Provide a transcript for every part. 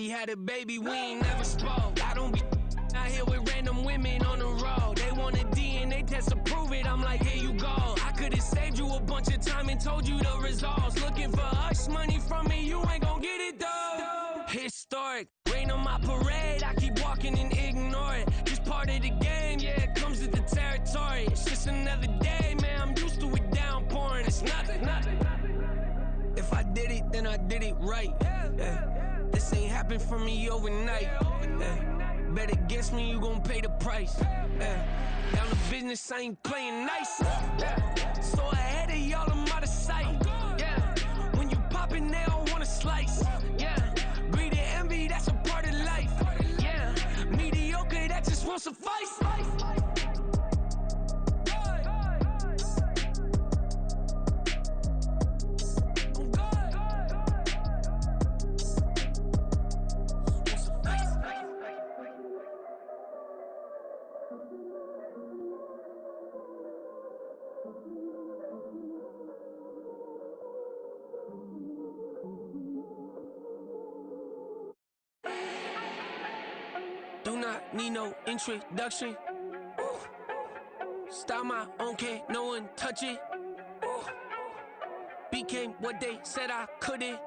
He had a baby, we ain't never spoke. I don't be out here with random women on the road. They want a DNA test to prove it. I'm like, here you go. I could've saved you a bunch of time and told you the results. Looking for hush money from me, you ain't gon' get it though. Historic, rain on my parade. I keep walking and ignore it. Just part of the game, yeah, it comes with the territory. It's just another day, man. I'm used to it downpouring. It's nothing. If I did it, then I did it right. Yeah. This ain't happened for me overnight. Bet against me, you gon' pay the price. Down the business, I ain't playing nice. So ahead of y'all, I'm out of sight. When you poppin', they don't wanna slice. Greed and envy, that's a part of life. Mediocre, that just won't suffice. Do not need no introduction. Style my own, can't no one touch it. Became what they said I couldn't.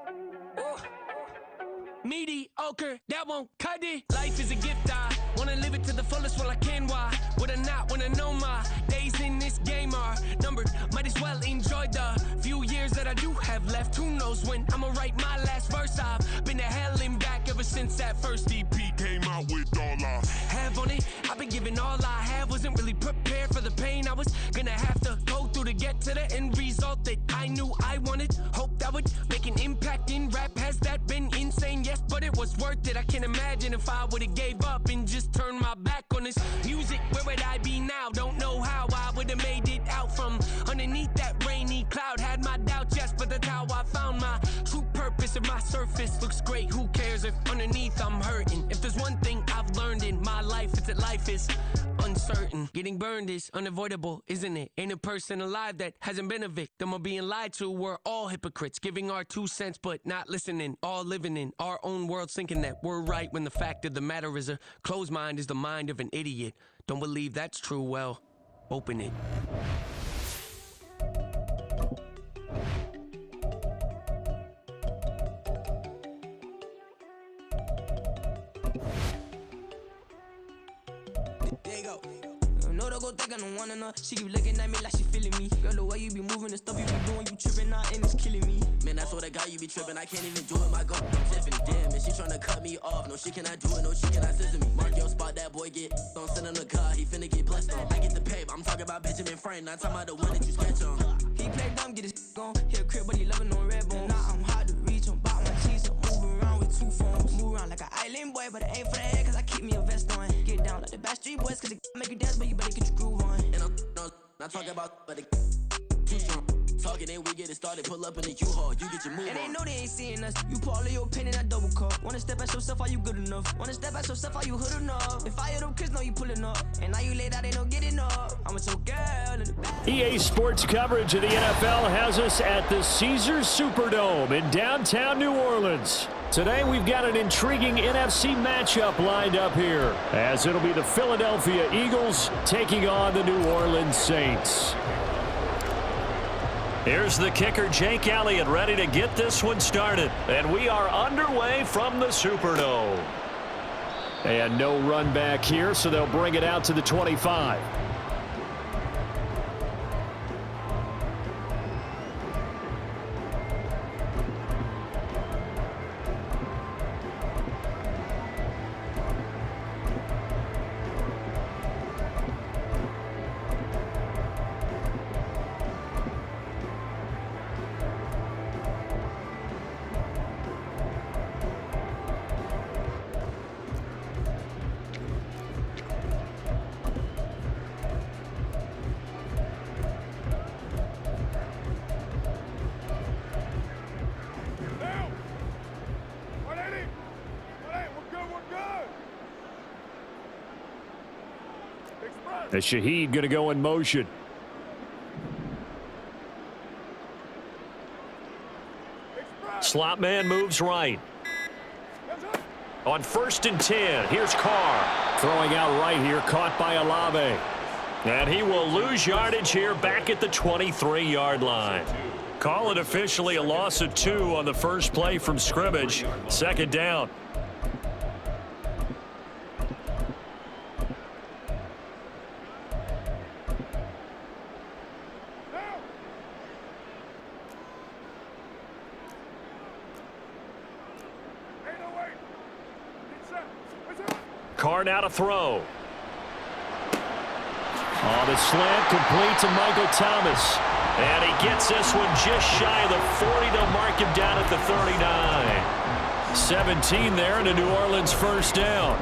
Mediocre, that won't cut it. Life is a gift, I wanna live it to the fullest while I can. Why would I not wanna know my days in this game are numbered? Might as well enjoy the few years that I do have left. Who knows when I'ma write my last verse? I've been to hell and back ever since that first EP came out with all I have on it. I've been giving all I have, wasn't really prepared for the pain I was gonna have to go through to get to the end result that I knew I wanted. Hoped I would make an impact in rap. Has that been insane? Yes, but it was worth it. I can't imagine if I would've gave up and just turned my back on this music. Where would I be now? Don't know how I would've made it out from underneath that rainy cloud. Had my doubts, yes, but that's how I found my true purpose. If my surface looks great, who cares if underneath I'm hurting? If there's one thing I've learned in my life, it's that life is uncertain. Getting burned is unavoidable, isn't it? Ain't a person alive that hasn't been a victim of being lied to. We're all hypocrites, giving our 2 cents but not listening. All living in our own world, thinking that we're right when the fact of the matter is a closed mind is the mind of an idiot. Don't believe that's true? Well, open it. There you go. No, don't go think I don't wanna know. She keep looking at me like she feeling me. Girl, the way you be moving, the stuff you be doing, you tripping out and it's killing me. Man, that's what I got, you be tripping. I can't even do it, my girl, Tiffany. Damn, man, she tryna cut me off. No, she cannot do it, no, she cannot scissor me. Mark your spot, that boy get don't send him the car, he finna get blessed on. I get the pay, but I'm talking about Benjamin Frank, not talking about the one that you sketch on. He play dumb, get his gone. Hit a crib, but he loving on red bone. Now I'm hard to reach, I'm bout my cheese, I'm moving around with 2 phones. Move around like an island boy, but it ain't for the head, cause I keep me a vest on. Get down like the Backstreet Boys, cause it make you dance, but you better get your groove on. And I'm not talking about, but it too strong. Talking, then we get it started, pull up in the U-Haul, you get your move on. And they know they ain't seeing us, you pour all of your pain in that double cup. Wanna step at yourself, are you good enough? Wanna step at yourself, are you hood enough? If I hear them kids, know you pulling up. And now you laid out, they don't get enough. I'm with your girl in the back. EA Sports coverage of the NFL has us at the Caesars Superdome in downtown New Orleans. Today we've got an intriguing NFC matchup lined up here, as it'll be the Philadelphia Eagles taking on the New Orleans Saints. Here's the kicker, Jake Elliott, ready to get this one started. And we are underway from the Superdome. And no run back here, so they'll bring it out to the 25. As Shaheed going to go in motion. Slot man moves right. On 1st and 10, here's Carr. Throwing out right here, caught by Olave. And he will lose yardage here back at the 23-yard line. Call it officially a loss of 2 on the first play from scrimmage. 2nd down. Carr now to throw. On the slant, complete to Michael Thomas. And he gets this one just shy of the 40. They'll mark him down at the 39. 17 there and a New Orleans 1st down.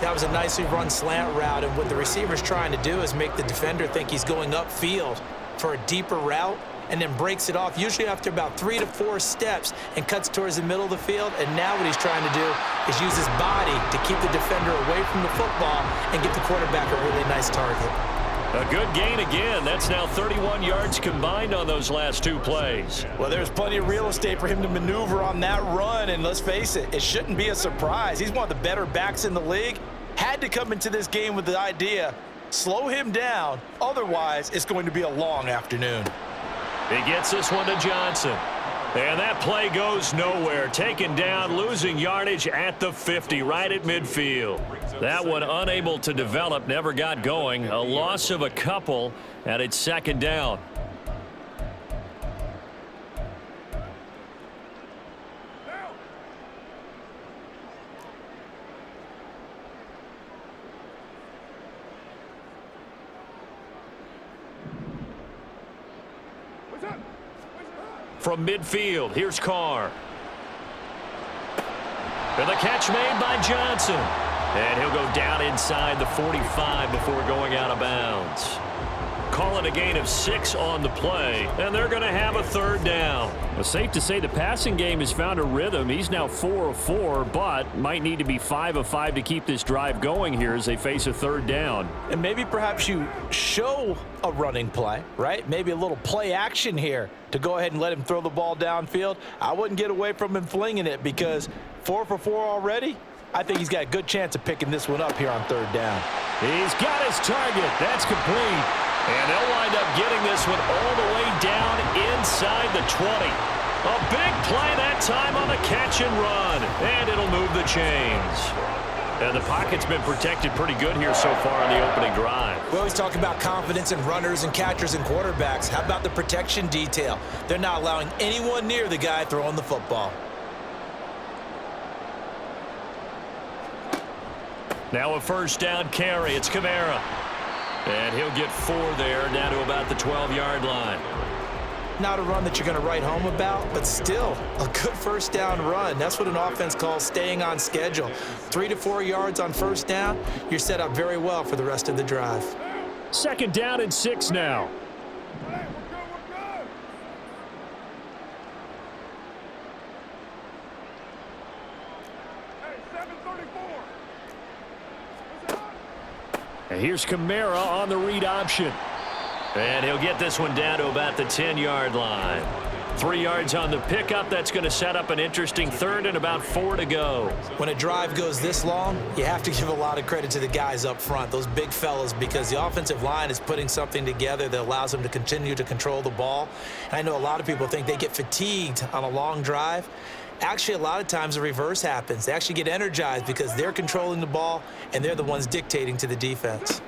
That was a nicely run slant route, and what the receiver's trying to do is make the defender think he's going upfield for a deeper route, and then breaks it off, usually after about 3 to 4 steps, and cuts towards the middle of the field. And now what he's trying to do is use his body to keep the defender away from the football and get the quarterback a really nice target. A good gain again. That's now 31 yards combined on those last 2 plays. Well, there's plenty of real estate for him to maneuver on that run, and let's face it, it shouldn't be a surprise. He's one of the better backs in the league. Had to come into this game with the idea, slow him down, otherwise it's going to be a long afternoon. He gets this one to Johnson. And that play goes nowhere. Taken down, losing yardage at the 50, right at midfield. That one unable to develop, never got going. A loss of a couple, and it's 2nd down. From midfield, here's Carr. And the catch made by Johnson. And he'll go down inside the 45 before going out of bounds. Calling a gain of 6 on the play, and they're going to have a 3rd down. Well, safe to say the passing game has found a rhythm. He's now 4 of 4, but might need to be 5 of 5 to keep this drive going here as they face a 3rd down. And maybe perhaps you show a running play, right? Maybe a little play action here to go ahead and let him throw the ball downfield. I wouldn't get away from him flinging it, because 4 for 4 already, I think he's got a good chance of picking this one up here on 3rd down. He's got his target. That's complete. And they'll wind up getting this one all the way down inside the 20. A big play that time on the catch and run. And it'll move the chains. And the pocket's been protected pretty good here so far on the opening drive. We always talk about confidence in runners and catchers and quarterbacks. How about the protection detail? They're not allowing anyone near the guy throwing the football. Now a 1st down carry. It's Kamara. And he'll get 4 there, down to about the 12-yard line. Not a run that you're going to write home about, but still a good 1st down run. That's what an offense calls staying on schedule. 3 to 4 yards on 1st down, you're set up very well for the rest of the drive. 2nd down and 6 now. And here's Kamara on the read option. And he'll get this one down to about the 10-yard line. 3 yards on the pickup. That's going to set up an interesting 3rd and about 4 to go. When a drive goes this long, you have to give a lot of credit to the guys up front, those big fellas, because the offensive line is putting something together that allows them to continue to control the ball. And I know a lot of people think they get fatigued on a long drive. Actually, a lot of times the reverse happens. They actually get energized because they're controlling the ball and they're the ones dictating to the defense.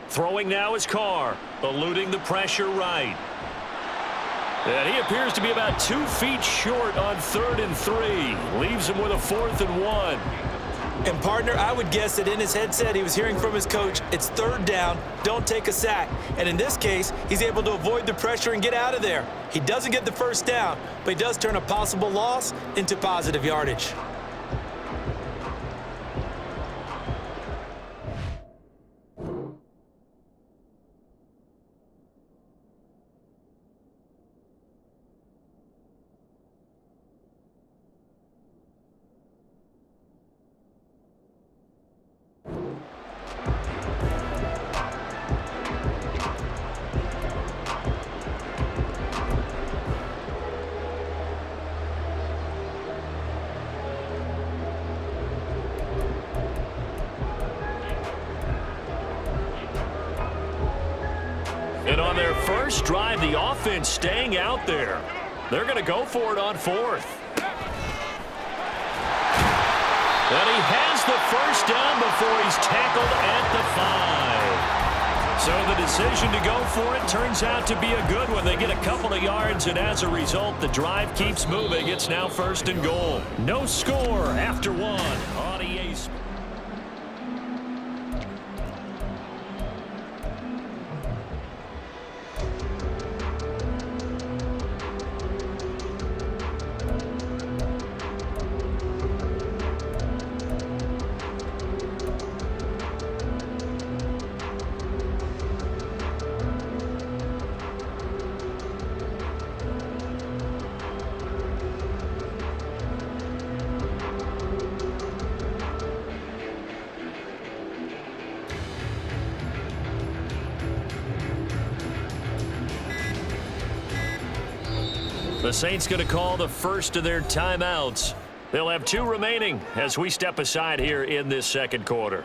Throwing now is Carr, eluding the pressure right. And he appears to be about 2 feet short on 3rd and 3. Leaves him with a 4th and 1. And, partner, I would guess that in his headset he was hearing from his coach, it's 3rd down, don't take a sack. And in this case, he's able to avoid the pressure and get out of there. He doesn't get the 1st down, but he does turn a possible loss into positive yardage. And on their first drive, the offense staying out there. They're going to go for it on fourth. And he has the first down before he's tackled at the 5. So the decision to go for it turns out to be a good one. They get a couple of yards, and as a result, the drive keeps moving. It's now 1st and goal. No score after 1 on EA Sports. The Saints going to call the first of their timeouts. They'll have 2 remaining as we step aside here in this second quarter.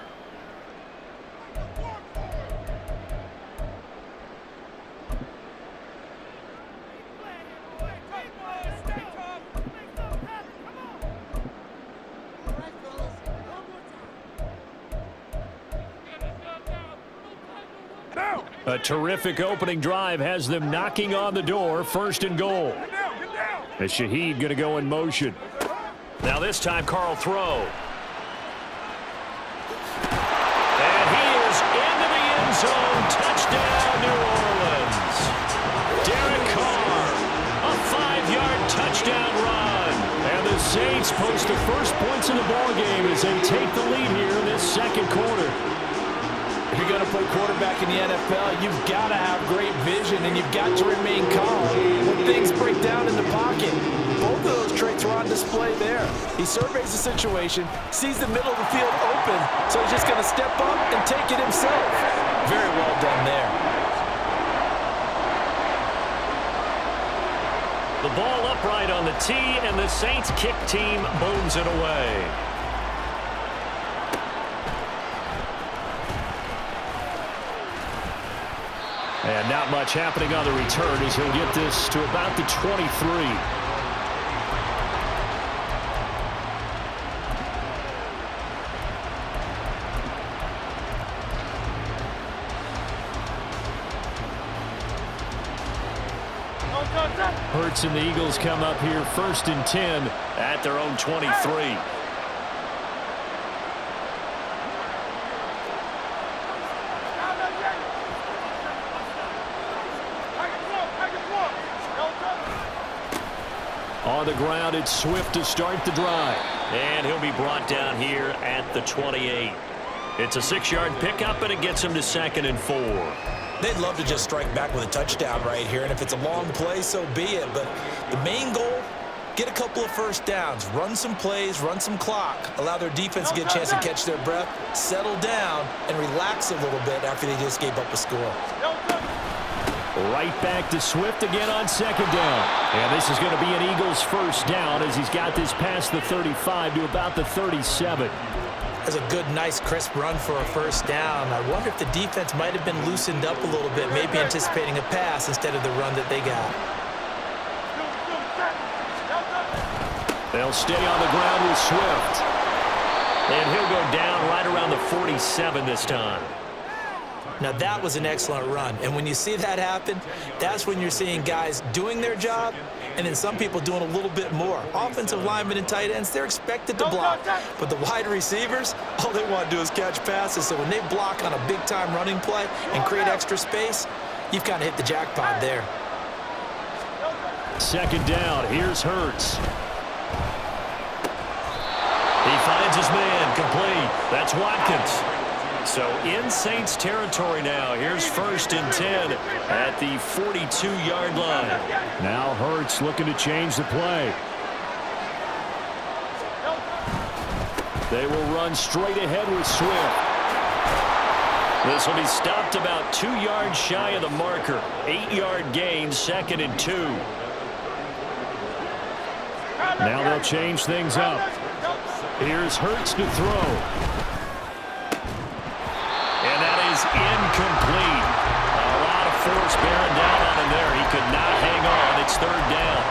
A terrific opening drive has them knocking on the door. 1st and goal. As Shaheed going to go in motion. Now this time, Carl throw. And he is into the end zone. Touchdown, New Orleans. Derek Carr, a 5-yard touchdown run. And the Saints post the first points in the ballgame as they take the lead here in this second quarter. If you're going to play quarterback in the NFL, you've got to have great vision, and you've got to remain calm when things break down in the pocket. Both of those traits are on display there. He surveys the situation, sees the middle of the field open, so he's just going to step up and take it himself. Very well done there. The ball upright on the tee, and the Saints kick team booms it away. And not much happening on the return as he'll get this to about the 23. Hurts and the Eagles come up here 1st and 10 at their own 23. On the ground, it's Swift to start the drive. And he'll be brought down here at the 28. It's a 6-yard pickup, and it gets him to 2nd and 4. They'd love to just strike back with a touchdown right here, and if it's a long play, so be it. But the main goal, get a couple of first downs, run some plays, run some clock, allow their defense to get a chance to catch their breath, settle down, and relax a little bit after they just gave up a score. Right back to Swift again on 2nd down. And this is going to be an Eagles first down as he's got this past the 35 to about the 37. That's a good, nice, crisp run for a first down. I wonder if the defense might have been loosened up a little bit, maybe anticipating a pass instead of the run that they got. They'll stay on the ground with Swift. And he'll go down right around the 47 this time. Now, that was an excellent run. And when you see that happen, that's when you're seeing guys doing their job and then some people doing a little bit more. Offensive linemen and tight ends, they're expected to block. But the wide receivers, all they want to do is catch passes. So when they block on a big-time running play and create extra space, you've kind of hit the jackpot there. 2nd down. Here's Hurts. He finds his man complete. That's Watkins. So in Saints territory now. Here's 1st and 10 at the 42-yard line. Now Hurts looking to change the play. They will run straight ahead with Swift. This will be stopped about 2 yards shy of the marker. 8-yard gain, 2nd and 2. Now they'll change things up. Here's Hurts to throw. And that is incomplete. A lot of force bearing down on him there. He could not hang on. It's third down.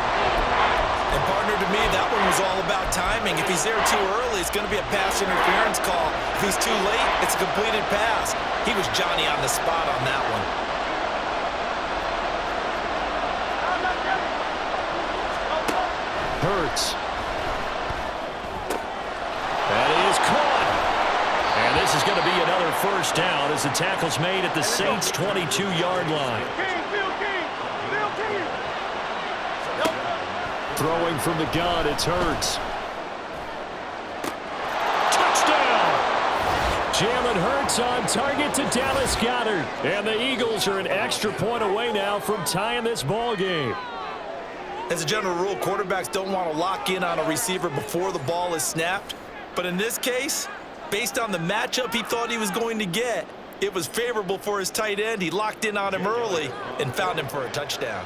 And partner, to me, that one was all about timing. If he's there too early, it's going to be a pass interference call. If he's too late, it's a completed pass. He was Johnny on the spot on that one. Hurts. That is caught. And this is going to be another first down as the tackle's made at the Saints' 22-yard line. Throwing from the gun, it's Hurts. Touchdown! Jalen Hurts on target to Dallas Goedert. And the Eagles are an extra point away now from tying this ball game. As a general rule, quarterbacks don't want to lock in on a receiver before the ball is snapped. But in this case, based on the matchup he thought he was going to get, it was favorable for his tight end. He locked in on him early and found him for a touchdown.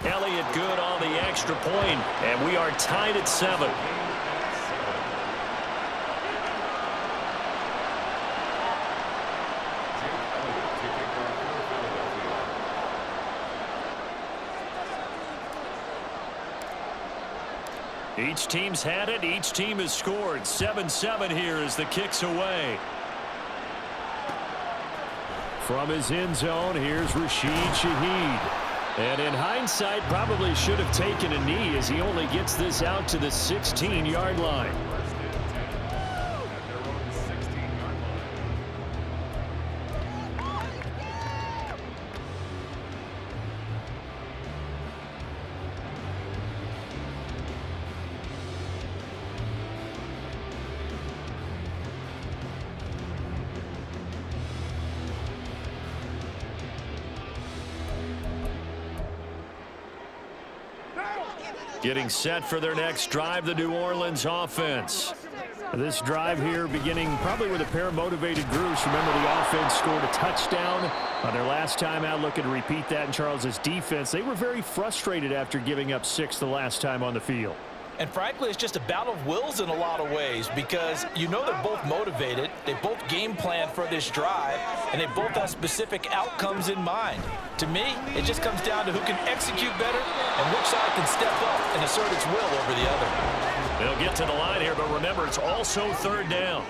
Elliott good on the extra point, and we are tied at 7. Each team's had it. Each team has scored. 7-7 here as the kick's away. From his end zone, here's Rashid Shaheed. And in hindsight, probably should have taken a knee as he only gets this out to the 16-yard line. Getting set for their next drive, the New Orleans offense. This drive here beginning probably with a pair of motivated groups. Remember, the offense scored a touchdown on their last time out, looking to repeat that in Charles's defense. They were very frustrated after giving up 6 the last time on the field. And frankly, it's just a battle of wills in a lot of ways because you know they're both motivated, they both game plan for this drive, and they both have specific outcomes in mind. To me, it just comes down to who can execute better and which side can step up and assert its will over the other. They'll get to the line here, but remember, it's also third down.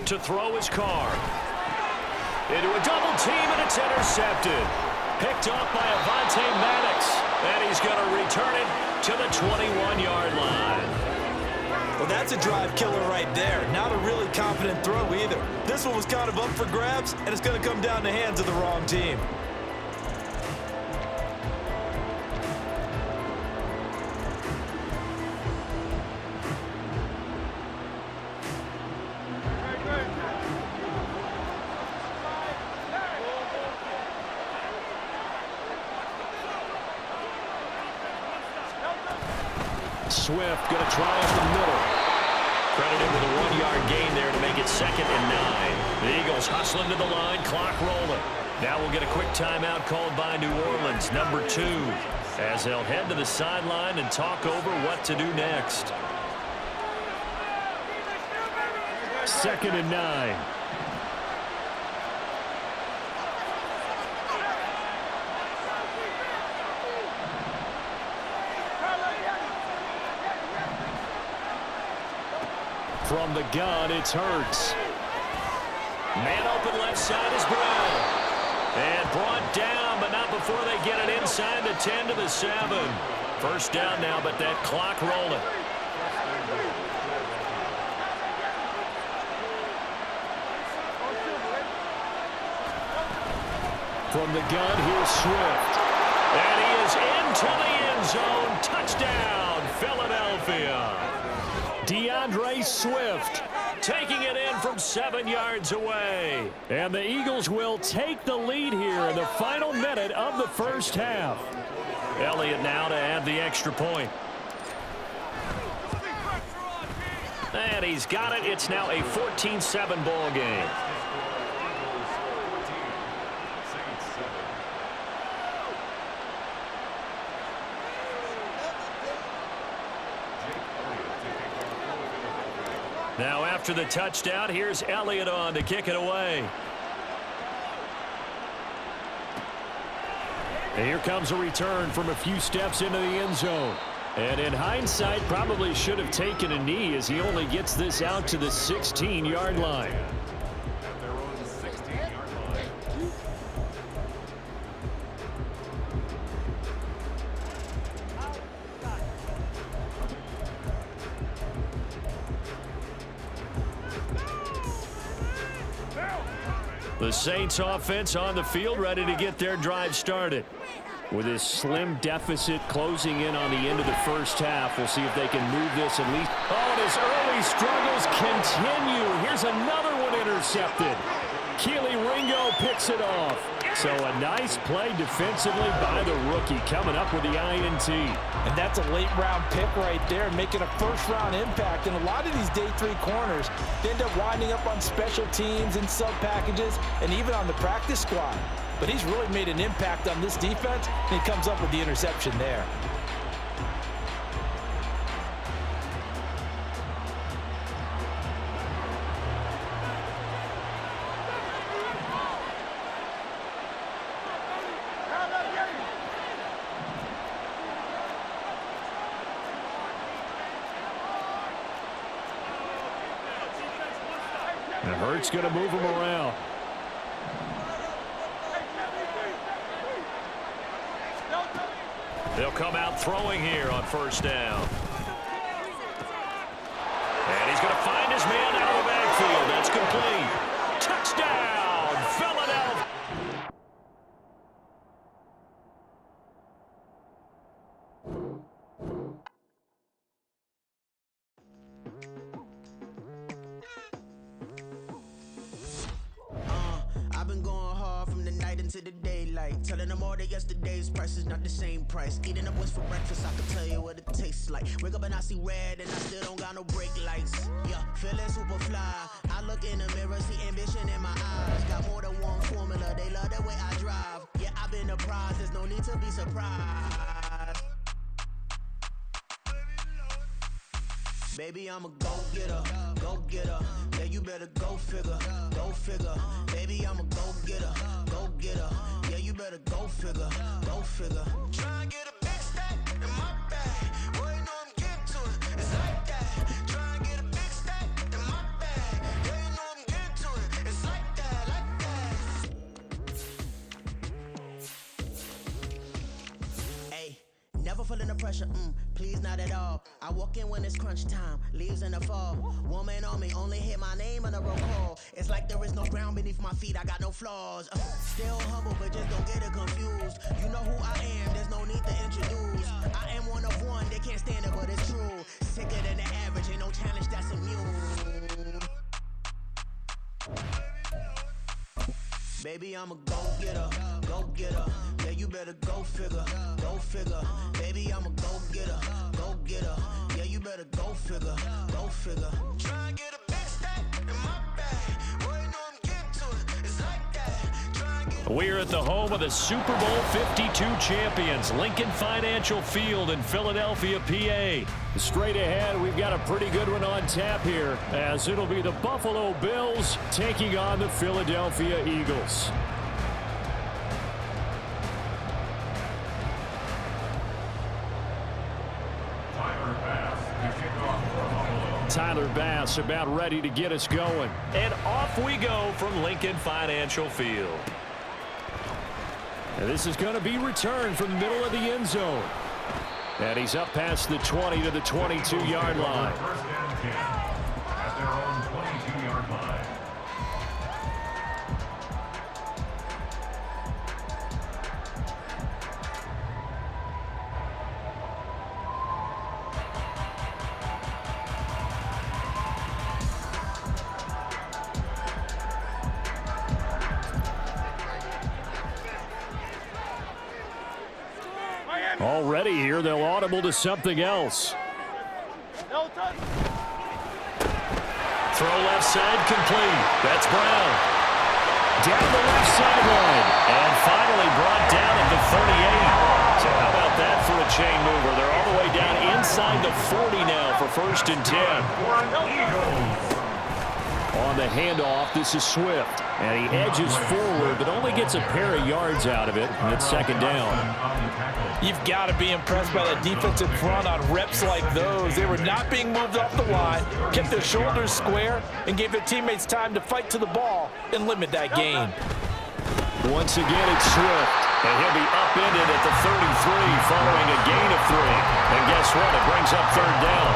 To throw his Carr. Into a double team, and it's intercepted. Picked off by Avonte Maddox. And he's going to return it to the 21-yard line. Well, that's a drive killer right there. Not a really confident throw either. This one was kind of up for grabs, and it's going to come down the hands of the wrong team. Swift going to try up the middle. Credited with a 1-yard gain there to make it 2nd and 9. The Eagles hustling to the line, clock rolling. Now we'll get a quick timeout called by New Orleans, number 2, as they'll head to the sideline and talk over what to do next. 2nd and 9. From the gun, it's Hurts. Man open left side is Brown. And brought down, but not before they get it inside the 10 to the 7. First down now, but that clock rolling. From the gun, here's Swift. And he is into the end zone. Touchdown, Philadelphia. DeAndre Swift taking it in from 7 yards away. And the Eagles will take the lead here in the final minute of the first half. Elliott now to add the extra point. And he's got it. It's now a 14-7 ball game. Now after the touchdown, here's Elliott on to kick it away. And here comes a return from a few steps into the end zone. And in hindsight, probably should have taken a knee as he only gets this out to the 16-yard line. The Saints offense on the field, ready to get their drive started. With this slim deficit closing in on the end of the first half, we'll see if they can move this at least. Oh, and his early struggles continue. Here's another one intercepted. Keely Ringo picks it off. So a nice play defensively by the rookie, coming up with the INT. And that's a late-round pick right there, making a first-round impact. And a lot of these day 3 corners, they end up winding up on special teams and sub-packages and even on the practice squad. But he's really made an impact on this defense, and he comes up with the interception there. And Hurts going to move him around. They'll come out throwing here on first down. And he's going to find his man out of the backfield. That's complete. Touchdown, Philadelphia. I've been going hard from the night into the daylight, telling them all that yesterday's price is not the same price. Eating up what's for breakfast, I can tell you what it tastes like. Wake up and I see red and I still don't got no brake lights. Yeah, feeling super fly. I look in the mirror, see ambition in my eyes. Got more than one formula, they love the way I drive. Yeah, I've been a prize, there's no need to be surprised. Baby, I'm a go-getter, go-getter. Yeah, you better go figure, go figure. Baby, I'm a go-getter, go-getter. Yeah, you better go figure, go figure. Try and get a big stack in my bag. Boy, you know I'm getting to it, it's like that. Try and get a big stack in my bag. Yeah, you know I'm getting to it, it's like that, like that. Hey, never feeling the pressure, please not at all. I walk in when it's crunch time, leaves in the fall. Woman on me, only hit my name on a roll call. It's like there is no ground beneath my feet, I got no flaws. Still humble, but just don't get it confused. You know who I am, there's no need to introduce. I am one of one, they can't stand it, but it's true. Sicker than the average, ain't no challenge that's immune. Baby, I'm a go-getter, go-getter. Yeah, you better go figure, go figure. Baby, I'm a go-getter, go-getter. Yeah, you better go figure, go figure. Try and get a big stack in my bag. Boy, you know I'm getting to it, it's like that. Try and get We're at the home of the Super Bowl 52 champions, Lincoln Financial Field in Philadelphia, PA. Straight ahead, we've got a pretty good one on tap here, as it'll be the Buffalo Bills taking on the Philadelphia Eagles. Tyler Bass about ready to get us going. And off we go from Lincoln Financial Field. And this is going to be returned from the middle of the end zone. And he's up past the 20 to the 22-yard line. First down 10 at their own 22-yard line. Already here, they'll audible to something else. Throw left side complete. That's Brown. Down the left sideline. And finally brought down at the 38. So how about that for a chain mover? They're all the way down in inside the 40 now for 1st and 10. On the handoff, this is Swift. And he edges forward, but only gets a pair of yards out of it. And it's 2nd down. You've got to be impressed by that defensive front on reps like those. They were not being moved off the line, kept their shoulders square, and gave their teammates time to fight to the ball and limit that gain. Once again, it's Swift. And he'll be upended at the 33 following a gain of 3. And guess what? It brings up 3rd down.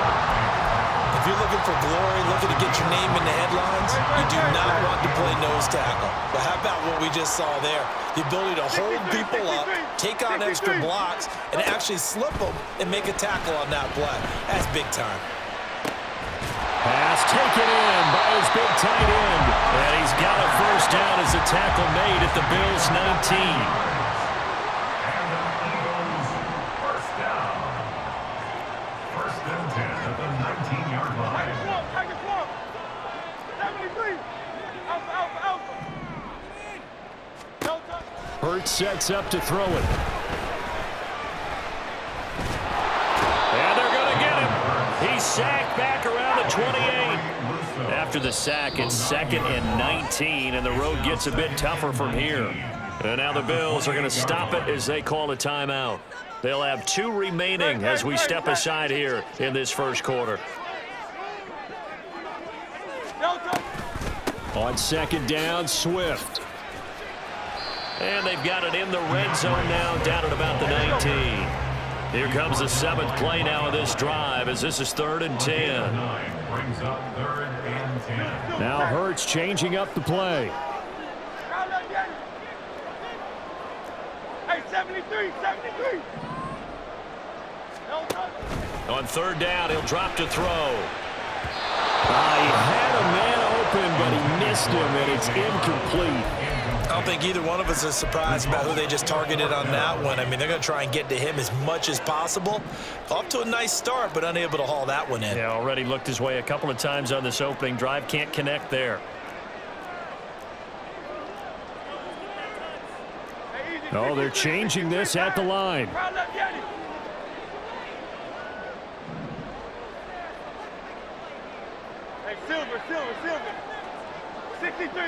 If you're looking for glory, looking to get your name in the headlines, you do not want to play nose tackle. But how about what we just saw there? The ability to hold people up, take on extra blocks, and actually slip them and make a tackle on that play. That's big time. Pass taken in by his big tight end. And he's got a 1st down as the tackle made at the Bills' 19. Hurts sets up to throw it. And they're going to get him. He's sacked back around the 28. After the sack, it's 2nd and 19, and the road gets a bit tougher from here. And now the Bills are going to stop it as they call a timeout. They'll have 2 remaining as we step aside here in this 1st quarter. On 2nd down, Swift. And they've got it in the red zone now, down at about the 19. Here comes the 7th play now of this drive as this is 3rd and 10. Now Hurts changing up the play. Hey, 73. On 3rd down, he'll drop to throw. He had a man open, but he missed him, and it's incomplete. I don't think either one of us is surprised about who they just targeted on that one. I mean, they're going to try and get to him as much as possible. Off to a nice start, but unable to haul that one in. Yeah, already looked his way a couple of times on this opening drive. Can't connect there. Oh, they're changing this at the line. Hey, Silver. 63.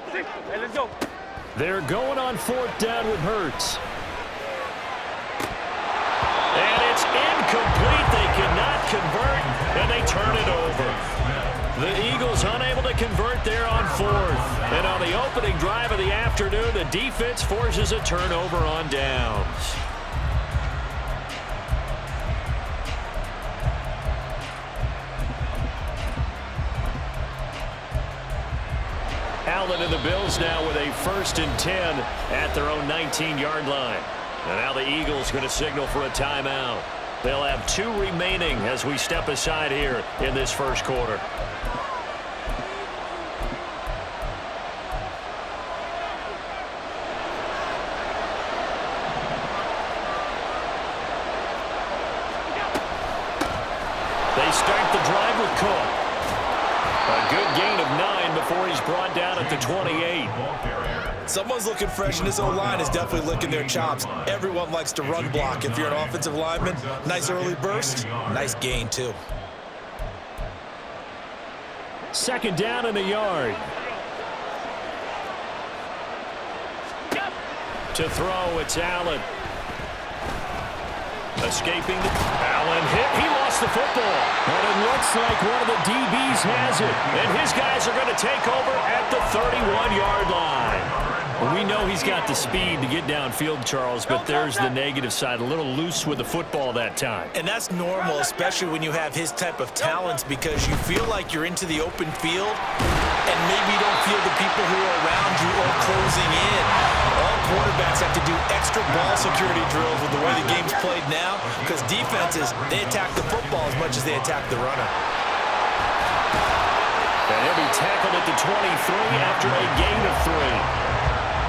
Hey, let's go. They're going on 4th down with Hurts. And it's incomplete. They cannot convert, and they turn it over. The Eagles unable to convert there on 4th. And on the opening drive of the afternoon, the defense forces a turnover on downs. Allen and the Bills now with a 1st and 10 at their own 19-yard line. And now the Eagles going to signal for a timeout. They'll have 2 remaining as we step aside here in this 1st quarter. They start the drive with Cook. A good gain of 9 before he's brought down at the 28. Someone's looking fresh, and this O-line is definitely licking their chops. Everyone likes to run block. If you're an offensive lineman, nice early burst, nice gain too. 2nd down and a yard. To throw, it's Allen. Escaping. Allen hit. He lost the football. And it looks like one of the DBs has it. And his guys are going to take over at the 31-yard line. Well, we know he's got the speed to get downfield, Charles, but there's the negative side. A little loose with the football that time. And that's normal, especially when you have his type of talents, because you feel like you're into the open field and maybe you don't feel the people who are around you or closing in. All quarterbacks have to do extra ball security drills with the way the game's played now, because defenses, they attack the football as much as they attack the runner. And he'll be tackled at the 23 after a gain of 3.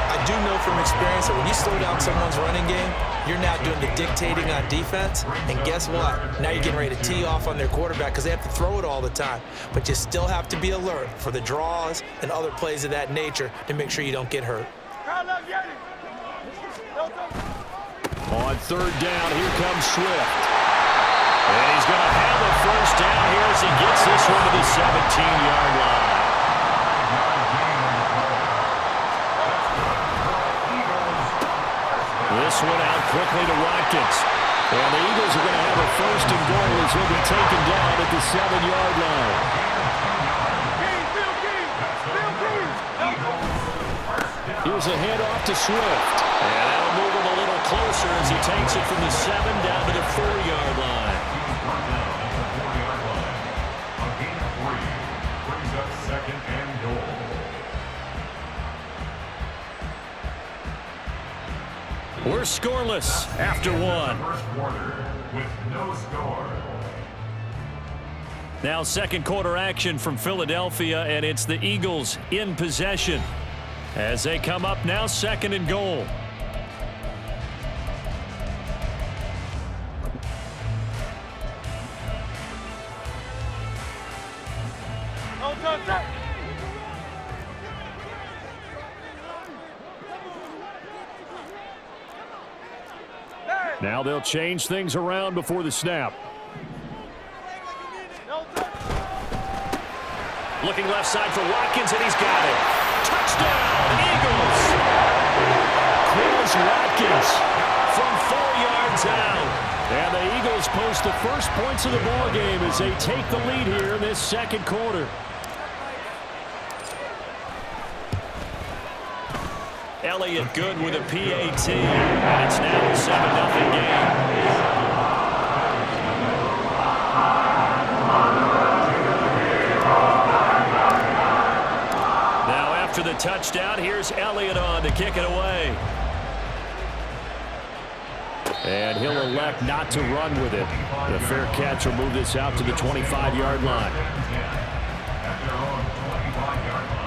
I do know from experience that when you slow down someone's running game, you're now doing the dictating on defense, and guess what? Now you're getting ready to tee off on their quarterback because they have to throw it all the time. But you still have to be alert for the draws and other plays of that nature to make sure you don't get hurt. On 3rd down, here comes Swift. And he's going to have a first down here as he gets this one to the 17-yard line. This one out quickly to Watkins. And the Eagles are going to have a first and goal as he'll be taken down at the 7-yard line. Here's a handoff to Swift. And that'll move him a little closer as he takes it from the 7 down to the 4-yard line. Brings up second and goal. We're scoreless after one. First quarter with no score. Now second quarter action from Philadelphia, and it's the Eagles in possession as they come up now second and goal. Now they'll change things around before the snap. Looking left side for Watkins, and he's got it. Touchdown, Eagles! Chris Watkins from 4 yards out. And the Eagles post the first points of the ball game as they take the lead here in this second quarter. Elliott good with a PAT, and it's now a 7-0 game. Now after the touchdown, here's Elliott on to kick it away. And he'll elect not to run with it. The fair catch will move this out to the 25-yard line. At their own 25-yard line.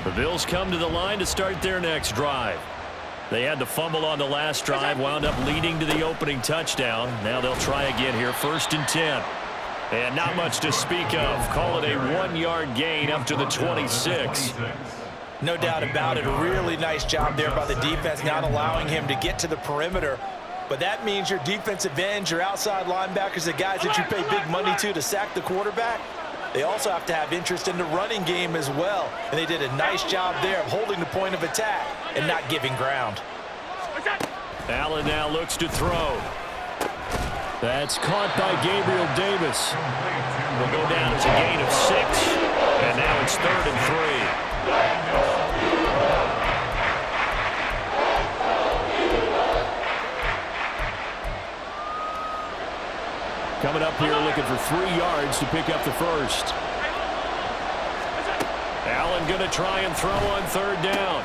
The Bills come to the line to start their next drive. They had the fumble on the last drive, wound up leading to the opening touchdown. Now they'll try again here, 1st and 10. And not much to speak of. Call it a 1-yard gain up to the 26. No doubt about it. A really nice job there by the defense, not allowing him to get to the perimeter. But that means your defensive ends, your outside linebackers, the guys that you pay big money to sack the quarterback, they also have to have interest in the running game as well. And they did a nice job there of holding the point of attack and not giving ground. Allen now looks to throw. That's caught by Gabriel Davis. Will go down as a gain of 6. And now it's 3rd and 3. Coming up here looking for 3 yards to pick up the first. Allen going to try and throw on 3rd down.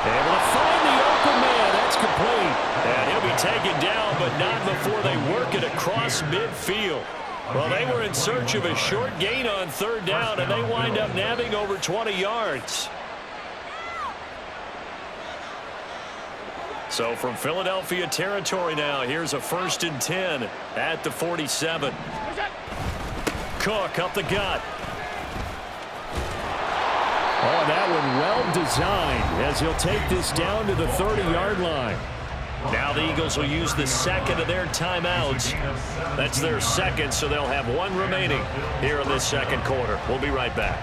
Able to find the open man. That's complete. And he'll be taken down, but not before they work it across midfield. Well, they were in search of a short gain on 3rd down, and they wind up nabbing over 20 yards. So from Philadelphia territory now, here's a 1st and 10 at the 47. Cook up the gut. Oh, that one well designed as he'll take this down to the 30-yard line. Now the Eagles will use the second of their timeouts. That's their second, so they'll have 1 remaining here in this second quarter. We'll be right back.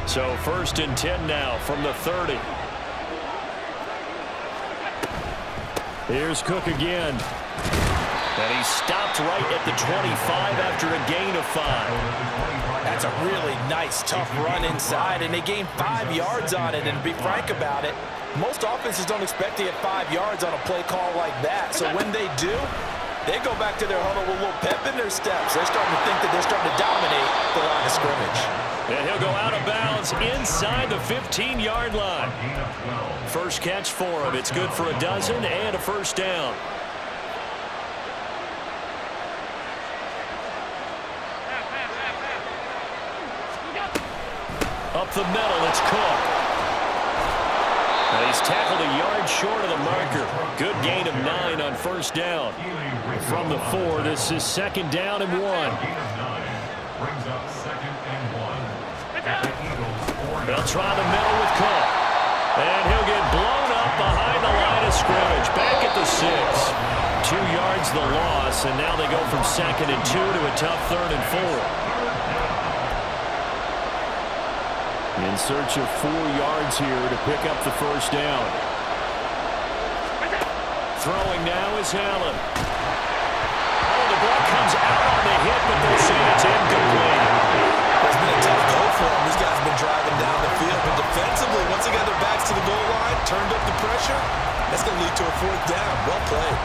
So 1st and 10 now from the 30. Here's Cook again. And he stopped right at the 25 after a gain of 5. That's a really nice, tough run inside, and they gained 5 yards on it. And to be frank about it, most offenses don't expect to get 5 yards on a play call like that. So when they do, they go back to their huddle with a little pep in their steps. They're starting to think that they're starting to dominate the line of scrimmage. And he'll go out of bounds inside the 15-yard line. First catch for him. It's good for a dozen and a first down. Up the middle, it's Cook. And he's tackled a yard short of the marker. Good gain of 9 on first down. From the 4, this is 2nd down and 1. Brings up 2nd and 1. They'll try the middle with Cook. And he'll get blown up behind the line of scrimmage. Back at the 6. 2 yards the loss, and now they go from 2nd and 2 to a tough 3rd and 4. In search of 4 yards here to pick up the first down. Throwing now is Allen. Oh, the ball comes out on the hit, but they say it's incomplete. It's been a tough go for them. These guys have been driving down the field, but defensively, once they got their backs to the goal line, turned up the pressure, that's going to lead to a 4th down. Well played.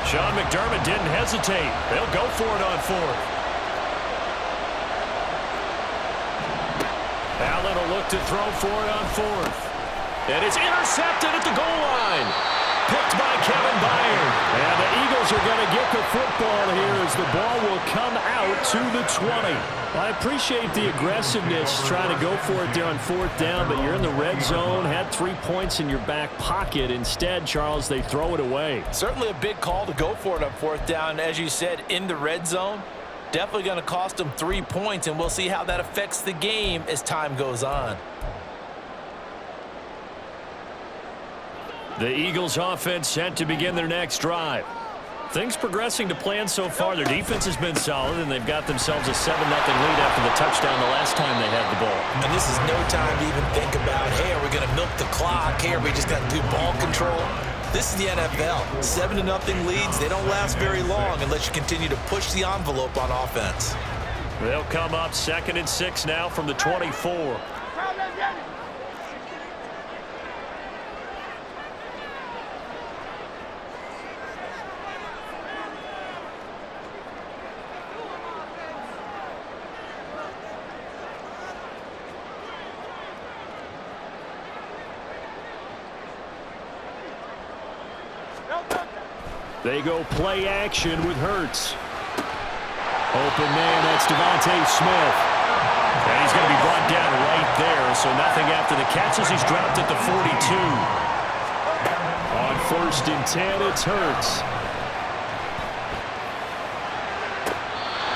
Sean McDermott didn't hesitate. They'll go for it on 4th. Allen will look to throw for it on 4th. And it's intercepted at the goal line. Picked by Kevin Byard. And the Eagles are going to get the football here as the ball will come out to the 20. I appreciate the aggressiveness trying to go for it there on 4th down, but you're in the red zone, had 3 points in your back pocket. Instead, Charles, they throw it away. Certainly a big call to go for it on 4th down. As you said, in the red zone, definitely going to cost them 3 points, and we'll see how that affects the game as time goes on. The Eagles offense set to begin their next drive. Things progressing to plan so far. Their defense has been solid, and they've got themselves a 7-0 lead after the touchdown the last time they had the ball. And this is no time to even think about, hey, are we going to milk the clock? Hey, are we just going to do ball control? This is the NFL. 7-0 leads, they don't last very long unless you continue to push the envelope on offense. They'll come up 2nd and 6 now from the 24. They go play action with Hurts. Open man, that's Devontae Smith. And he's going to be brought down right there, so nothing after the catch as he's dropped at the 42. On 1st and 10, it's Hurts.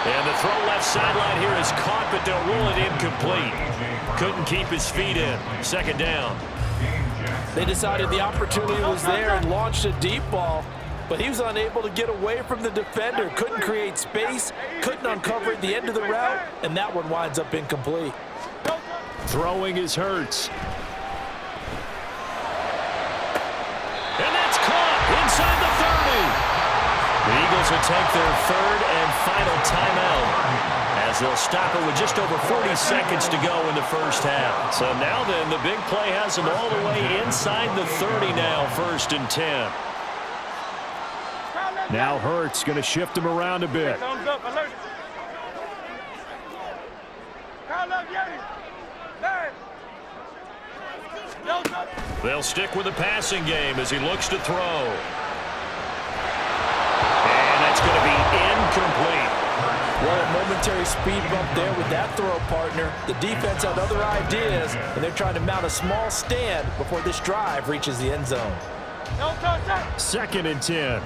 And the throw left sideline here is caught, but they'll rule it incomplete. Couldn't keep his feet in. 2nd down. They decided the opportunity was there and launched a deep ball, but he was unable to get away from the defender. Couldn't create space, couldn't uncover at the end of the route, and that one winds up incomplete. Throwing is Hurts. And that's caught inside the 30. The Eagles will take their 3rd and final timeout as they'll stop it with just over 40 seconds to go in the first half. So now then, the big play has them all the way inside the 30 now, 1st and 10. Now Hurts going to shift him around a bit. Thumbs up, alert. Call up, Yeti. They'll stick with the passing game as he looks to throw. And that's going to be incomplete. Well, a momentary speed bump there with that throw, partner. The defense had other ideas, and they're trying to mount a small stand before this drive reaches the end zone. 2nd and 10.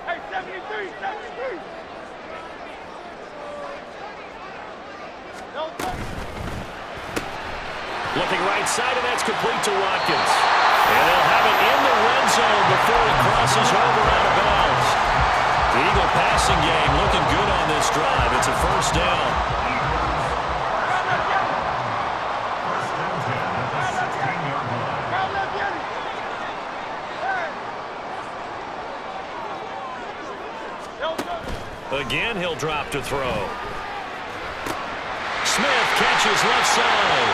Hey, 73. Looking right side, and that's complete to Watkins. And they'll have it in the red zone before he crosses over out of bounds. The Eagle passing game looking good on this drive. It's a 1st down. Again, he'll drop to throw. Smith catches left side.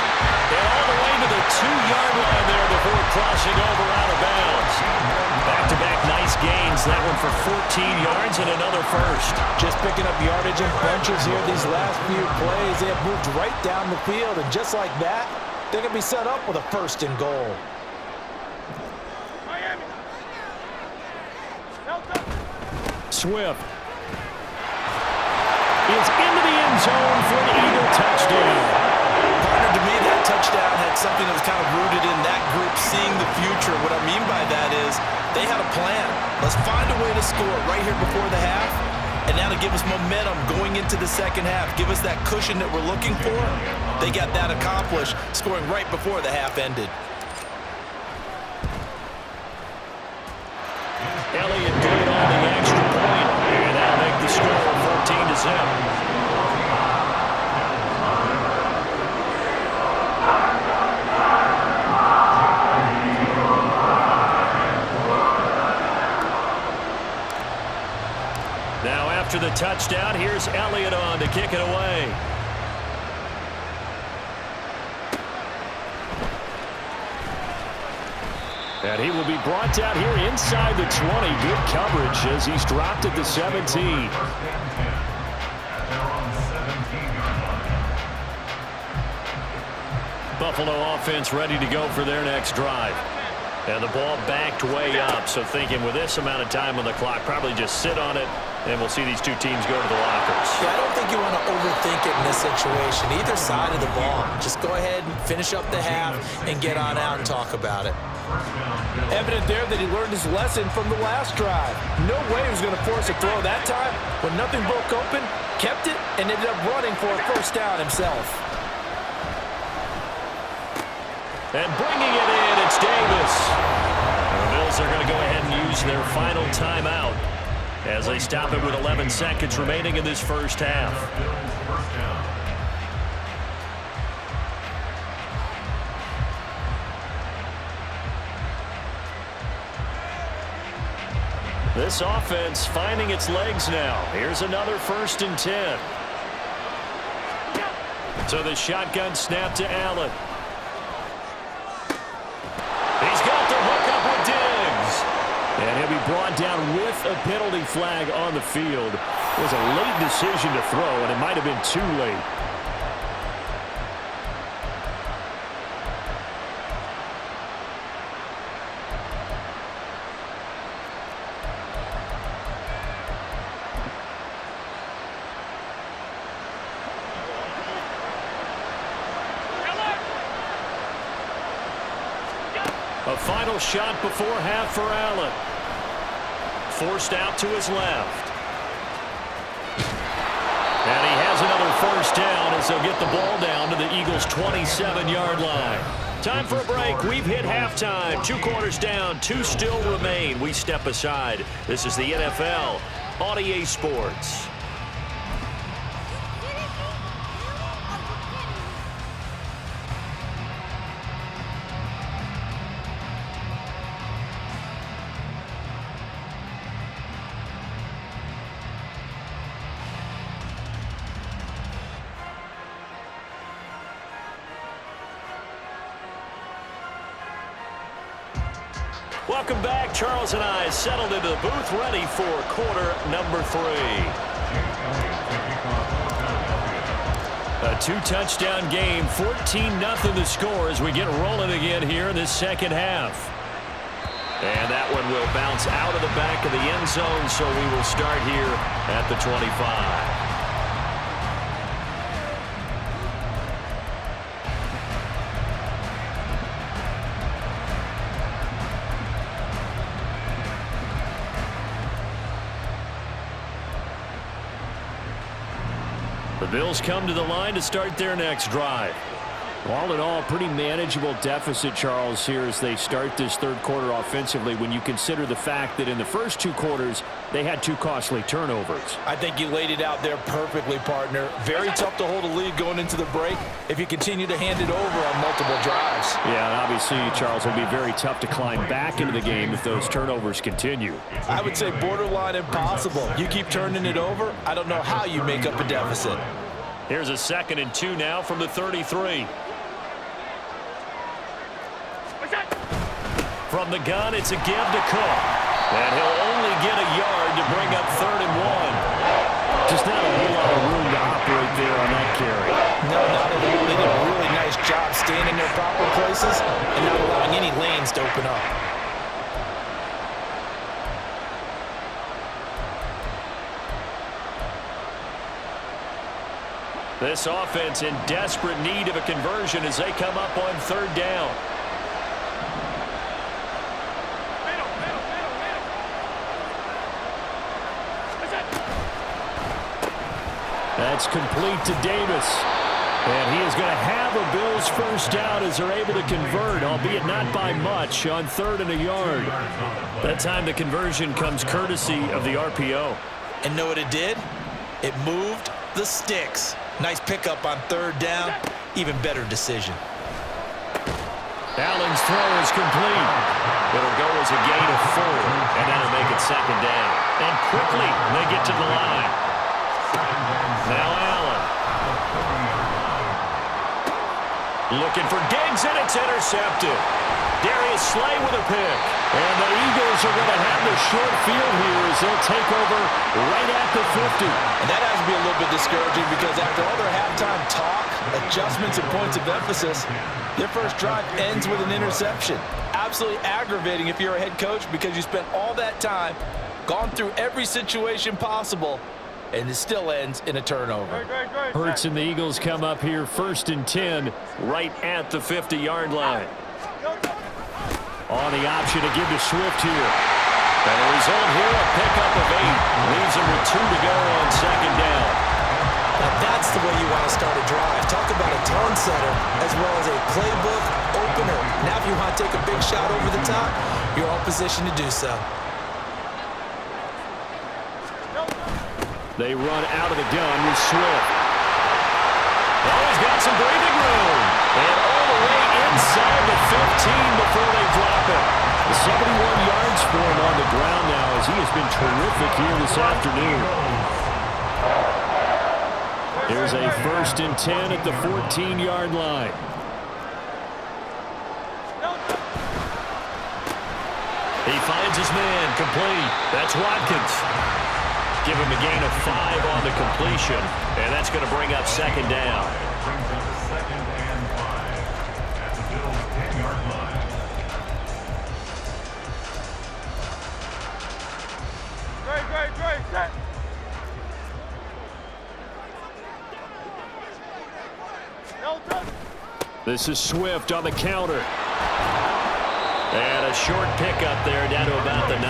And all the way to the 2-yard line there before crossing over out of bounds. Back-to-back nice gains. That one for 14 yards and another 1st. Just picking up yardage in bunches here these last few plays. They have moved right down the field, and just like that, they're going to be set up with a 1st and goal. Swift is into the end zone for an Eagle touchdown. Partner, to me, that touchdown had something that was kind of rooted in that group seeing the future. What I mean by that is they had a plan. Let's find a way to score right here before the half. and that'll give us momentum going into the second half. Give us that cushion that we're looking for. They got that accomplished, scoring right before the half ended. Elliott good on the extra point, and that'll make the score 14-0. Now after the touchdown, here's Elliott on to kick it away. And he will be brought down here inside the 20. Good coverage as he's dropped at the 17. Buffalo offense ready to go for their next drive. And the ball backed way up, so thinking with this amount of time on the clock, probably just sit on it, and we'll see these two teams go to the lockers. Yeah, I don't think you want to overthink it in this situation. Either side of the ball. Just go ahead and finish up the half and get on out and talk about it. Evident there that he learned his lesson from the last drive. No way he was going to force a throw that time. When nothing broke open, kept it, and ended up running for a first down himself. And bringing it in, it's Davis. The Bills are going to go ahead and use their final timeout as they stop it with 11 seconds remaining in this first half. This offense finding its legs now. Here's another 1st and 10. So the shotgun snap to Allen. He's got the hook up with Diggs. And he'll be brought down with a penalty flag on the field. It was a late decision to throw, and it might have been too late. A final shot before half for Allen. Forced out to his left. And he has another first down as they'll get the ball down to the Eagles' 27-yard line. Time for a break. We've hit halftime. 2 quarters down, 2 still remain. We step aside. This is the NFL on EA Sports. Welcome back. Charles and I settled into the booth ready for quarter number 3. A 2-touchdown game, 14-0 the score as we get rolling again here in this second half. And that one will bounce out of the back of the end zone, so we will start here at the 25. The Bills come to the line to start their next drive. All in all, pretty manageable deficit, Charles, here as they start this third quarter offensively when you consider the fact that in the first 2 quarters, they had 2 costly turnovers. I think you laid it out there perfectly, partner. Very tough to hold a lead going into the break if you continue to hand it over on multiple drives. Yeah, and obviously, Charles, it'll be very tough to climb back into the game if those turnovers continue. I would say borderline impossible. You keep turning it over, I don't know how you make up a deficit. Here's a 2nd and 2 now from the 33. From the gun, it's a give to Cook. And he'll only get a yard to bring up 3rd and 1. Just not a whole lot of room to operate there on that carry. No, not at all. They did a really nice job staying in their proper places and not allowing any lanes to open up. This offense in desperate need of a conversion as they come up on 3rd down. That's complete to Davis. And he is going to have a Bills first down as they're able to convert, albeit not by much, on 3rd and a yard. That time the conversion comes courtesy of the RPO. And know what it did? It moved the sticks. Nice pickup on 3rd down. Even better decision. Allen's throw is complete. It'll go as a gain of 4, and that'll make it 2nd down. And quickly they get to the line. Now Allen. Looking for Diggs, and it's intercepted. Darius Slay with a pick. And the Eagles are going to have the short field here as they'll take over right at the 50. And that has to be a little bit discouraging because after all their halftime talk, adjustments, and points of emphasis, their first drive ends with an interception. Absolutely aggravating if you're a head coach because you spent all that time, gone through every situation possible, and it still ends in a turnover. Hurts and the Eagles come up here 1st and 10 right at the 50-yard line. on the option to give to Swift here. And the result here, a pickup of 8. Leaves him with 2 to go on 2nd down. Now that's the way you want to start a drive. Talk about a tone setter as well as a playbook opener. Now if you want to take a big shot over the top, you're all positioned to do so. They run out of the gun with Swift. Oh, he's got some breathing room. And all the way inside the 15 before they drop it. 71 yards for him on the ground now as he has been terrific here this afternoon. Here's a 1st and 10 at the 14-yard line. He finds his man complete. That's Watkins. Give him a gain of 5 on the completion, and that's going to bring up 2nd down. Brings up 2nd and 5 at the Bills' 10-yard line. Great, set. This is Swift on the counter. And a short pickup there down to about the 9.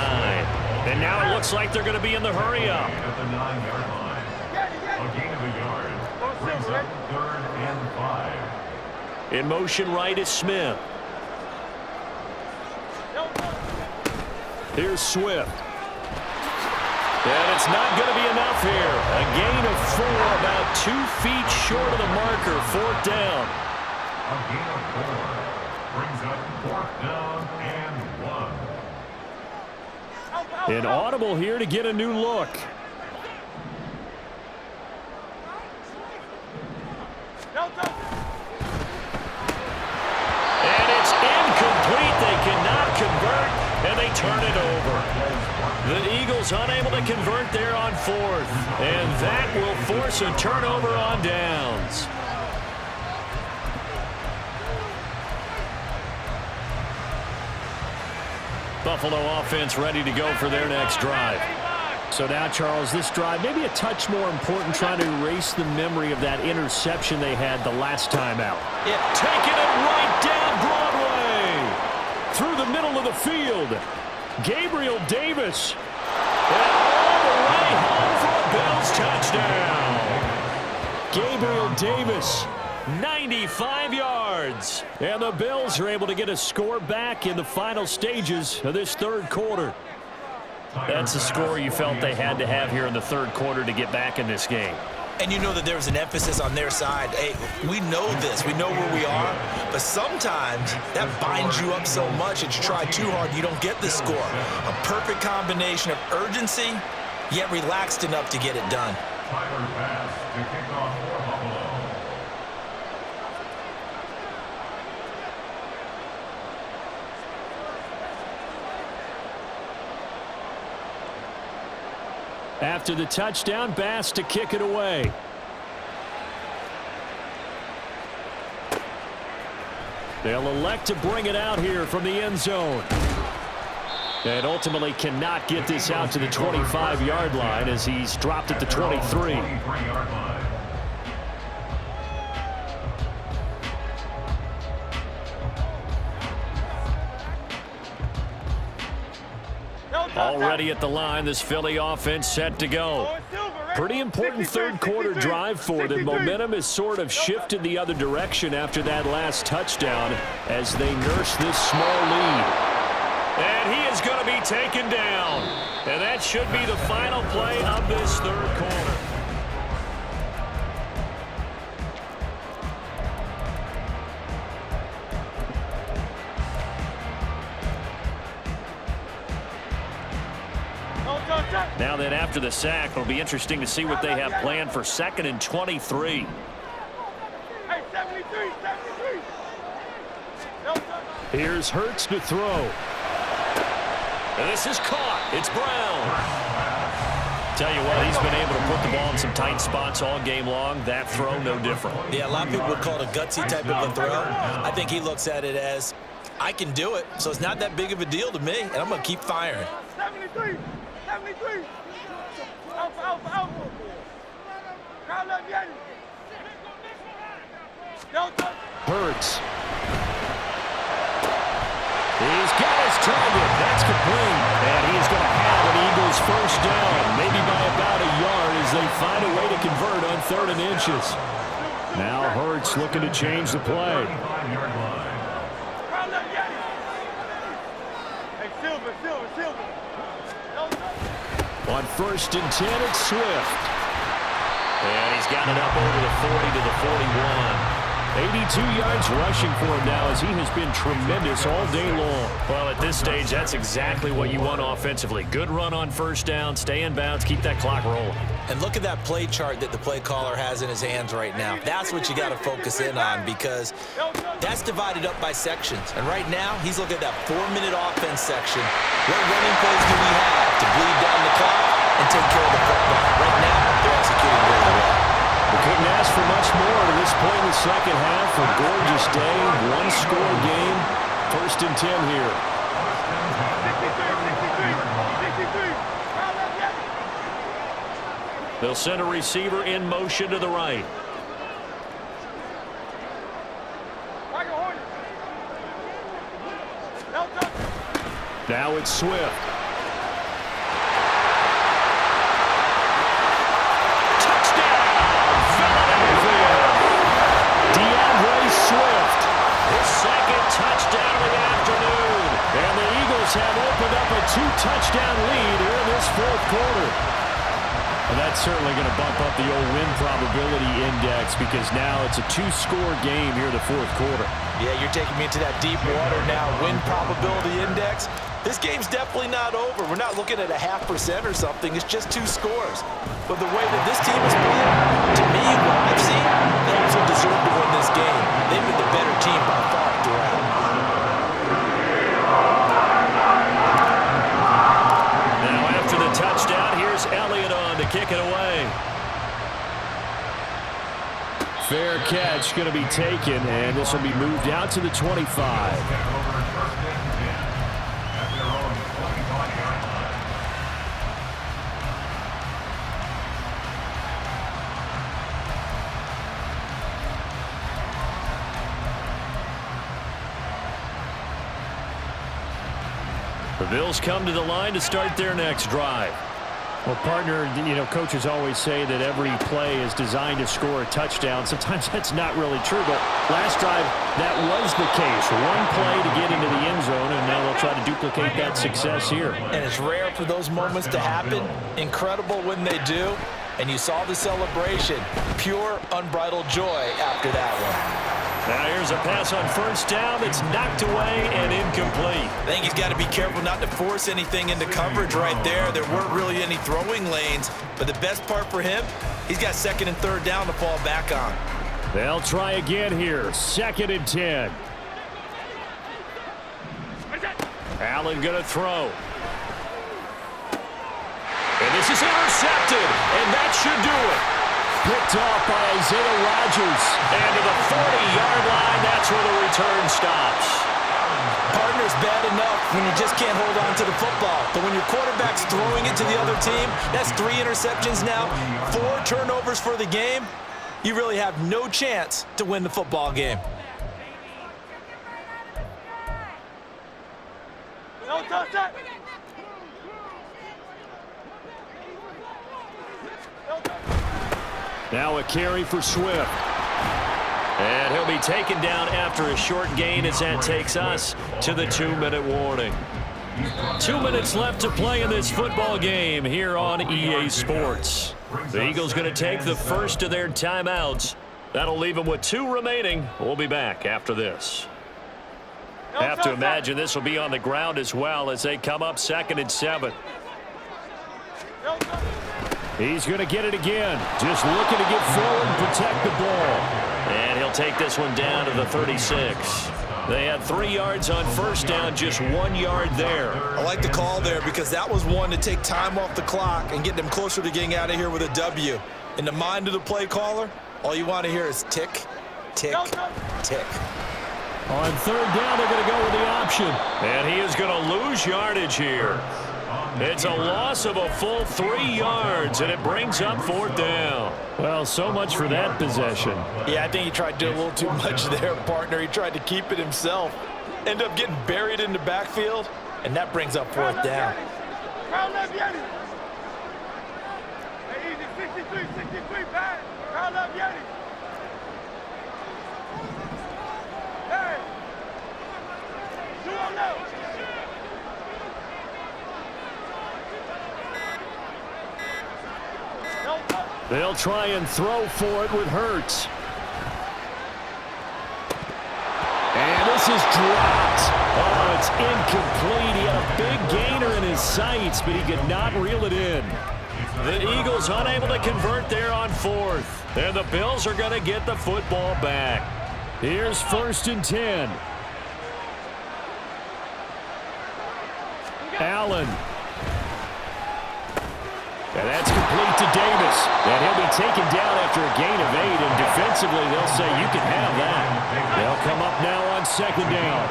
And now it looks like they're going to be in the hurry-up. At the 9-yard line. A gain of a yard. Brings up 3rd and 5. In motion right is Smith. Here's Swift. And it's not going to be enough here. A gain of 4, about 2 feet short of the marker. 4th down. A gain of 4. Brings up 4th down and 1. An audible here to get a new look. And it's incomplete. They cannot convert, and they turn it over. The Eagles unable to convert there on 4th. And that will force a turnover on downs. Buffalo offense ready to go for their next drive. So now, Charles, this drive maybe a touch more important, trying to erase the memory of that interception they had the last time out. Yeah, taking it right down Broadway. Through the middle of the field, Gabriel Davis. And all the way home for a Bills touchdown. Gabriel Davis. 95 yards. And the Bills are able to get a score back in the final stages of this 3rd quarter. That's a score you felt they had to have here in the 3rd quarter to get back in this game. And you know that there was an emphasis on their side. Hey, we know this. We know where we are. But sometimes that binds you up so much that you try too hard, you don't get the score. A perfect combination of urgency, yet relaxed enough to get it done. Tyler pass to kick off for Buffalo. After the touchdown, Bass to kick it away. They'll elect to bring it out here from the end zone. And ultimately cannot get this out to the 25-yard line as he's dropped at the 23. Already at the line, this Philly offense set to go. Pretty important third quarter drive for them. Momentum has sort of shifted the other direction after that last touchdown as they nurse this small lead. And he is going to be taken down. And that should be the final play of this third quarter. Now then, after the sack, it'll be interesting to see what they have planned for 2nd and 23. Hey, 73. Here's Hurts to throw. And this is caught. It's Brown. Tell you what, he's been able to put the ball in some tight spots all game long. That throw, no different. Yeah, a lot of people would call it a gutsy type of a throw. I think he looks at it as, I can do it, so it's not that big of a deal to me, and I'm going to keep firing. 73. Alpha. Crowd left, Yanni. Hurts. He's got his target. That's complete. And he's going to have an Eagles first down, maybe by about a yard as they find a way to convert on 3rd and inches. Now Hurts looking to change the play. Crowd left, Yanni. Hey, Silver. On 1st and 10, it's Swift. And he's got it up over the 40 to the 41. 82 yards rushing for him now as he has been tremendous all day long. Well, at this stage, that's exactly what you want offensively. Good run on first down, stay in bounds, keep that clock rolling. And look at that play chart that the play caller has in his hands right now. That's what you got to focus in on because that's divided up by sections. And right now, he's looking at that 4-minute offense section. What running plays do we have to bleed down the clock and take care of the football? Right now, they're executing really well. We couldn't ask for much more to this point in the second half. A gorgeous day, one-score game. 1st and 10 here. 63. They'll send a receiver in motion to the right. Now it's Swift. Swift, his 2nd touchdown of the afternoon. And the Eagles have opened up a 2-touchdown lead here in this 4th quarter. And that's certainly going to bump up the old win probability index because now it's a 2-score game here in the 4th quarter. Yeah, you're taking me into that deep water now. Win probability index. This game's definitely not over. We're not looking at a 0.5% or something. It's just 2 scores. But the way that this team is playing, to me, what I've seen, they also deserve to win this game. They've been the better team by far throughout. Now after the touchdown, here's Elliott on to kick it away. Fair catch going to be taken, and this will be moved out to the 25. The Bills come to the line to start their next drive. Well, partner, coaches always say that every play is designed to score a touchdown. Sometimes that's not really true, but last drive, that was the case. One play to get into the end zone, and now they'll try to duplicate that success here. And it's rare for those moments to happen. Incredible when they do. And you saw the celebration. Pure, unbridled joy after that one. Now here's a pass on first down that's knocked away and incomplete. I think he's got to be careful not to force anything into coverage right there. There weren't really any throwing lanes, but the best part for him, he's got 2nd and 3rd down to fall back on. They'll try again here, 2nd and 10. Allen going to throw. And this is intercepted, and that should do it. Picked off by Isaiah Rodgers. And to the 40-yard line, that's where the return stops. Partner's bad enough when you just can't hold on to the football. But when your quarterback's throwing it to the other team, that's 3 interceptions now, 4 turnovers for the game. You really have no chance to win the football game. No touch that. No touch. Now a carry for Swift. And he'll be taken down after a short gain as that takes us to the 2-minute warning. 2 minutes left to play in this football game here on EA Sports. The Eagles going to take the first of their timeouts. That'll leave them with 2 remaining. We'll be back after this. Have to imagine this will be on the ground as well as they come up 2nd and 7. He's going to get it again. Just looking to get forward and protect the ball. And he'll take this one down to the 36. They had 3 yards on first down, just 1 yard there. I like the call there because that was one to take time off the clock and get them closer to getting out of here with a W. In the mind of the play caller, all you want to hear is tick, tick, tick. On 3rd down, they're going to go with the option. And he is going to lose yardage here. It's a loss of a full 3 yards, and it brings up 4th down. Well, so much for that possession. Yeah, I think he tried to do a little too much there, partner. He tried to keep it himself. End up getting buried in the backfield, and that brings up 4th down. Hey, easy, 63, back. Round up, Yeti. Hey. 2 on left. They'll try and throw for it with Hurts. And this is dropped. Oh, it's incomplete. He had a big gainer in his sights, but he could not reel it in. The Eagles unable to convert there on 4th. And the Bills are going to get the football back. Here's 1st and 10. Allen. And that's complete to Davis. And he'll be taken down after a gain of 8. And defensively, they'll say you can have that. They'll come up now on 2nd down.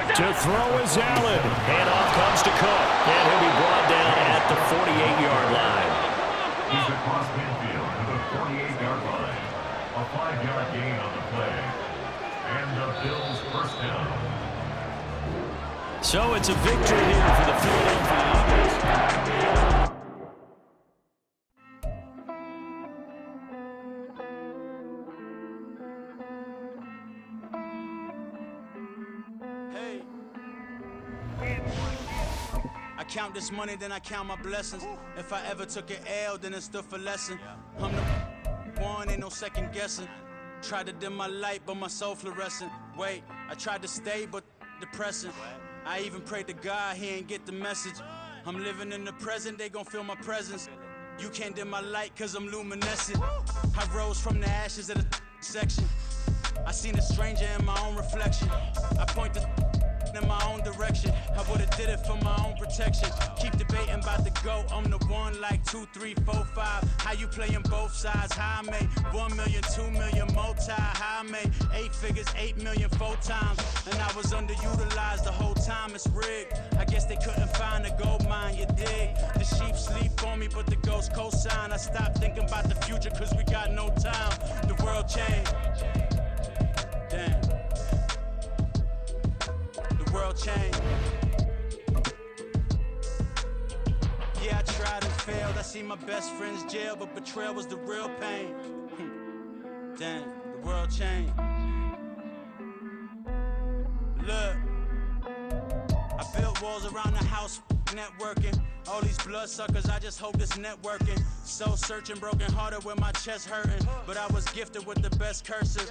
To throw is Allen. Handoff comes to Cook. And he'll be brought down at the 48-yard line. He's across midfield to the 48-yard line. A 5-yard gain on the play. And the Bills' 1st down. So it's a victory here for the Philadelphia Eagles. Hey. I count this money, then I count my blessings. If I ever took an L, then it stood for lesson. I'm the one, ain't no second guessing. Tried to dim my light, but my soul fluorescent. Wait, I tried to stay, but depressing. I even prayed to God, he ain't get the message. I'm living in the present, they gon' feel my presence. You can't dim my light, cause I'm luminescent. I rose from the ashes of the section. I seen a stranger in my own reflection. I point the in my own direction. I would've did it for my own protection. Keep debating about the GOAT. I'm the one like 2, 3, 4, 5. How you playing both sides? How I made 1 million, 2 million, multi. How I made 8 figures, 8 million, 4 times. And I was underutilized the whole time. It's rigged. I guess they couldn't find a gold mine, you dig? The sheep sleep on me, but the ghost cosign. I stopped thinking about the future cause we got no time. The world changed. Damn. World change. Yeah, I tried and failed. I see my best friends jail, but betrayal was the real pain. Damn, the world changed. Look, I built walls around the house, networking. All these bloodsuckers, I just hope this networking. Soul searching, broken hearted with my chest hurting. But I was gifted with the best curses.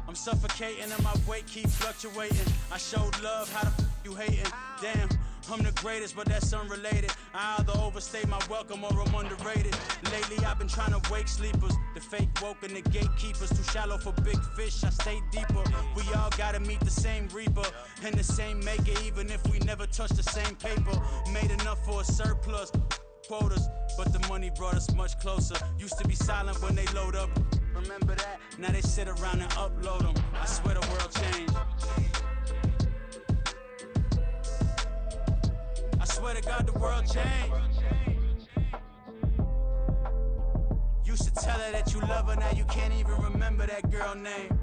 I'm suffocating and my weight keep fluctuating. I showed love, how the you hating? Damn, I'm the greatest, but that's unrelated. I either overstay my welcome or I'm underrated. Lately I've been trying to wake sleepers. The fake woke and the gatekeepers. Too shallow for big fish, I stay deeper. We all gotta meet the same reaper and the same maker, even if we never touch the same paper. Made enough for a surplus. Quotas, but the money brought us much closer. Used to be silent when they load up. Remember that? Now they sit around and upload them. I swear the world changed. I swear to God the world changed. Used to tell her that you love her, now you can't even remember that girl name.